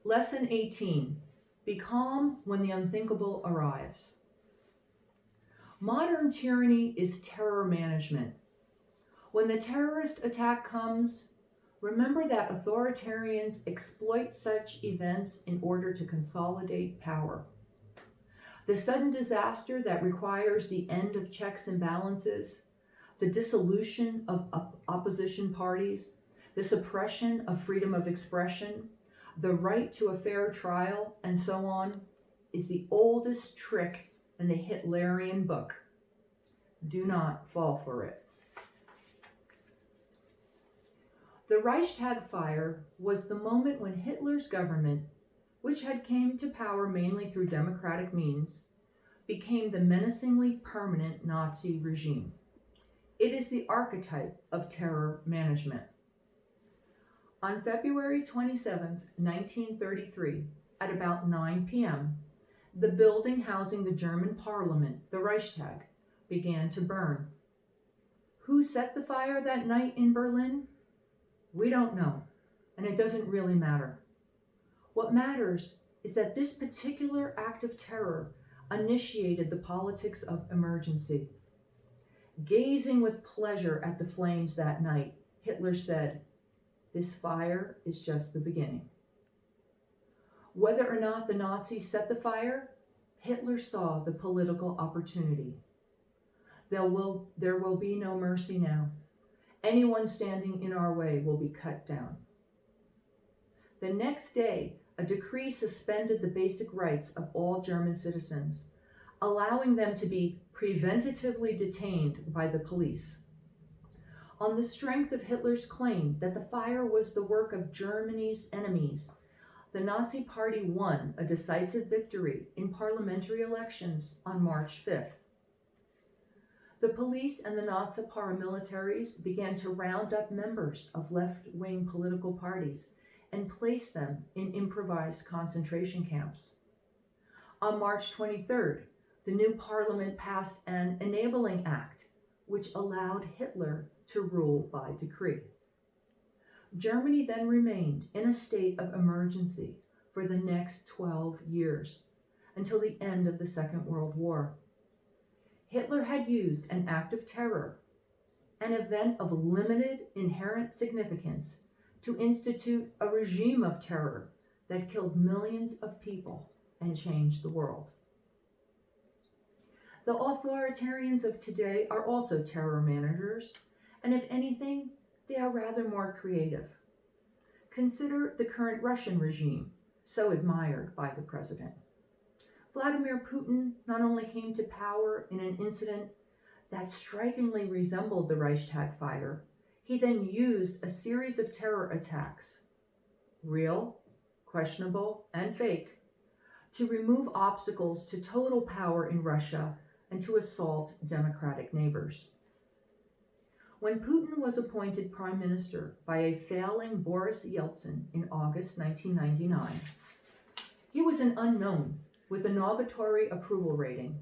Lesson 18. Be calm when the unthinkable arrives. Modern tyranny is terror management. When the terrorist attack comes, remember that authoritarians exploit such events in order to consolidate power. The sudden disaster that requires the end of checks and balances, the dissolution of opposition parties, the suppression of freedom of expression, the right to a fair trial, and so on, is the oldest trick in the Hitlerian book. Do not fall for it. The Reichstag Fire was the moment when Hitler's government, which had came to power mainly through democratic means, became the menacingly permanent Nazi regime. It is the archetype of terror management. On February 27, 1933, at about 9 p.m., the building housing the German parliament, the Reichstag, began to burn. Who set the fire that night in Berlin? We don't know, and it doesn't really matter. What matters is that this particular act of terror initiated the politics of emergency. Gazing with pleasure at the flames that night, Hitler said, "This fire is just the beginning." Whether or not the Nazis set the fire, Hitler saw the political opportunity. There will be no mercy now. Anyone standing in our way will be cut down. The next day, a decree suspended the basic rights of all German citizens, allowing them to be preventatively detained by the police. On the strength of Hitler's claim that the fire was the work of Germany's enemies, the Nazi Party won a decisive victory in parliamentary elections on March 5th. The police and the Nazi paramilitaries began to round up members of left-wing political parties and place them in improvised concentration camps. On March 23rd, the new parliament passed an enabling act which allowed Hitler to rule by decree. Germany then remained in a state of emergency for the next 12 years, until the end of the Second World War. Hitler had used an act of terror, an event of limited inherent significance, to institute a regime of terror that killed millions of people and changed the world. The authoritarians of today are also terror managers, and if anything, they are rather more creative. Consider the current Russian regime, so admired by the president. Vladimir Putin not only came to power in an incident that strikingly resembled the Reichstag fire, he then used a series of terror attacks, real, questionable, and fake, to remove obstacles to total power in Russia and to assault democratic neighbors. When Putin was appointed prime minister by a failing Boris Yeltsin in August 1999, he was an unknown with a nugatory approval rating.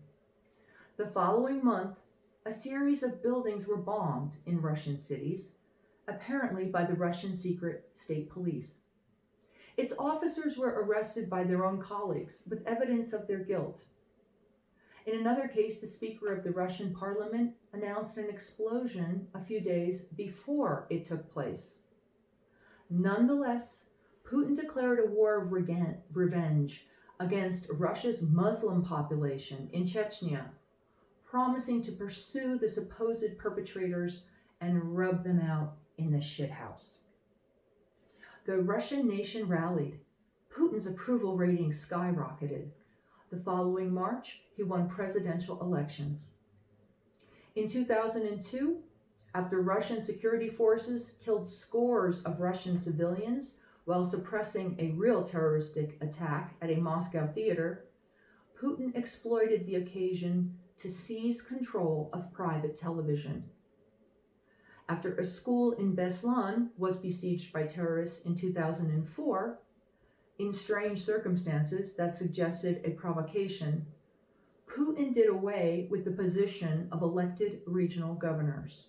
The following month, a series of buildings were bombed in Russian cities, apparently by the Russian secret state police. Its officers were arrested by their own colleagues with evidence of their guilt. In another case, the Speaker of the Russian Parliament announced an explosion a few days before it took place. Nonetheless, Putin declared a war of revenge against Russia's Muslim population in Chechnya, promising to pursue the supposed perpetrators and rub them out in the shithouse. The Russian nation rallied. Putin's approval rating skyrocketed. The following March, he won presidential elections. In 2002, after Russian security forces killed scores of Russian civilians while suppressing a real terroristic attack at a Moscow theater, Putin exploited the occasion to seize control of private television. After a school in Beslan was besieged by terrorists in 2004, in strange circumstances that suggested a provocation, Putin did away with the position of elected regional governors.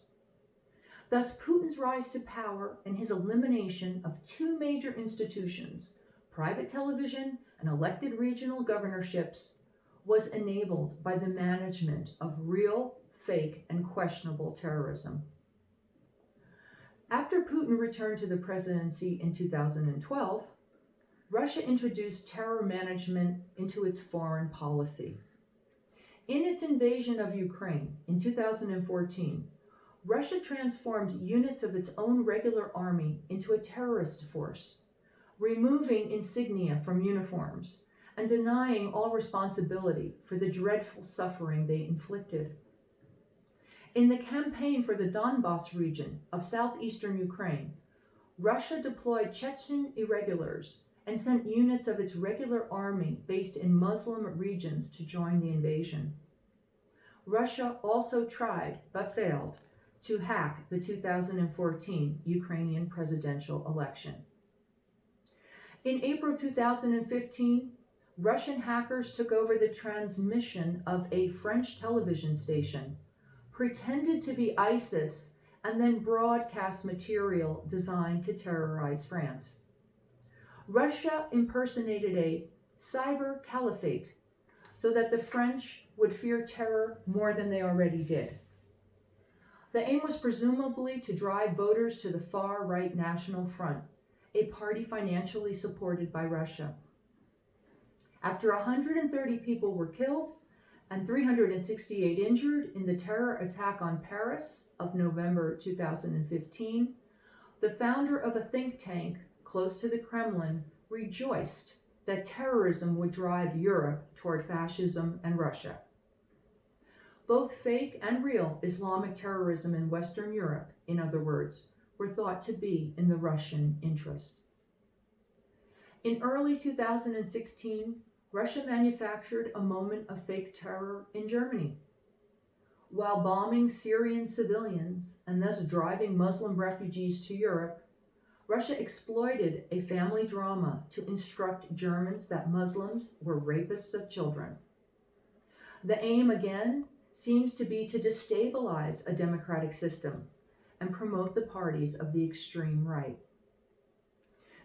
Thus, Putin's rise to power and his elimination of two major institutions, private television, and elected regional governorships was enabled by the management of real, fake, and questionable terrorism. After Putin returned to the presidency in 2012, Russia introduced terror management into its foreign policy. In its invasion of Ukraine in 2014, Russia transformed units of its own regular army into a terrorist force, removing insignia from uniforms and denying all responsibility for the dreadful suffering they inflicted. In the campaign for the Donbas region of southeastern Ukraine, Russia deployed Chechen irregulars and sent units of its regular army based in Muslim regions to join the invasion. Russia also tried, but failed, to hack the 2014 Ukrainian presidential election. In April 2015, Russian hackers took over the transmission of a French television station, pretended to be ISIS, and then broadcast material designed to terrorize France. Russia impersonated a cyber caliphate so that the French would fear terror more than they already did. The aim was presumably to drive voters to the far-right National Front, a party financially supported by Russia. After 130 people were killed and 368 injured in the terror attack on Paris of November 2015, the founder of a think tank close to the Kremlin rejoiced that terrorism would drive Europe toward fascism and Russia. Both fake and real Islamic terrorism in Western Europe, in other words, were thought to be in the Russian interest. In early 2016, Russia manufactured a moment of fake terror in Germany. While bombing Syrian civilians and thus driving Muslim refugees to Europe, Russia exploited a family drama to instruct Germans that Muslims were rapists of children. The aim, again, seems to be to destabilize a democratic system and promote the parties of the extreme right.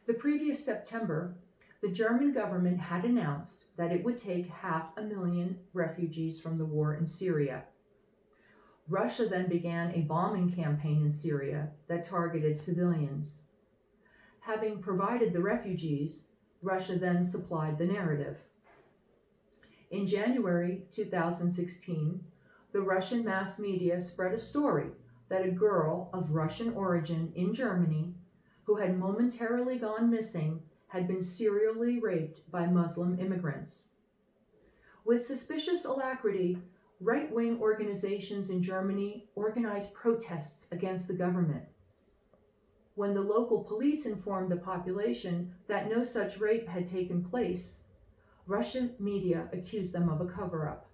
The previous September, the German government had announced that it would take 500,000 refugees from the war in Syria. Russia then began a bombing campaign in Syria that targeted civilians. Having provided the refugees, Russia then supplied the narrative. In January 2016, the Russian mass media spread a story that a girl of Russian origin in Germany who had momentarily gone missing had been serially raped by Muslim immigrants. With suspicious alacrity, right-wing organizations in Germany organized protests against the government. When the local police informed the population that no such rape had taken place, Russian media accused them of a cover-up.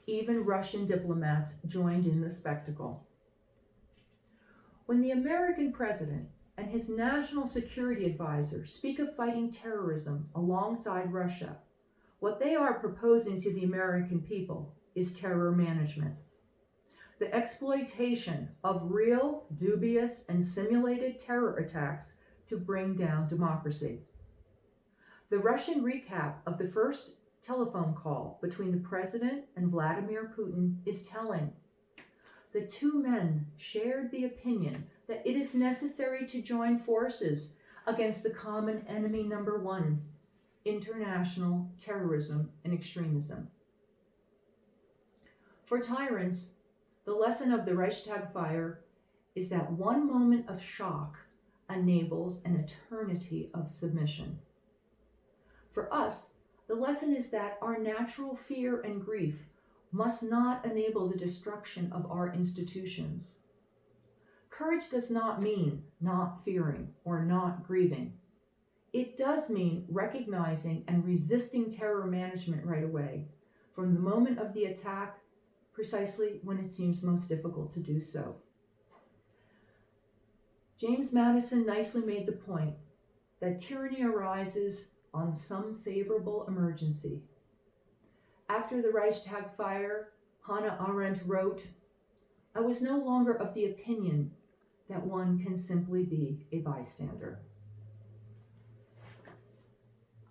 Even Russian diplomats joined in the spectacle. When the American president and his national security advisor speak of fighting terrorism alongside Russia, what they are proposing to the American people is terror management. The exploitation of real, dubious, and simulated terror attacks to bring down democracy. The Russian recap of the first telephone call between the president and Vladimir Putin is telling. The two men shared the opinion that it is necessary to join forces against the common enemy number one, international terrorism and extremism. For tyrants, the lesson of the Reichstag Fire is that one moment of shock enables an eternity of submission. For us, the lesson is that our natural fear and grief must not enable the destruction of our institutions. Courage does not mean not fearing or not grieving. It does mean recognizing and resisting terror management right away, from the moment of the attack, precisely when it seems most difficult to do so. James Madison nicely made the point that tyranny arises on some favorable emergency. After the Reichstag Fire, Hannah Arendt wrote, "I was no longer of the opinion that one can simply be a bystander."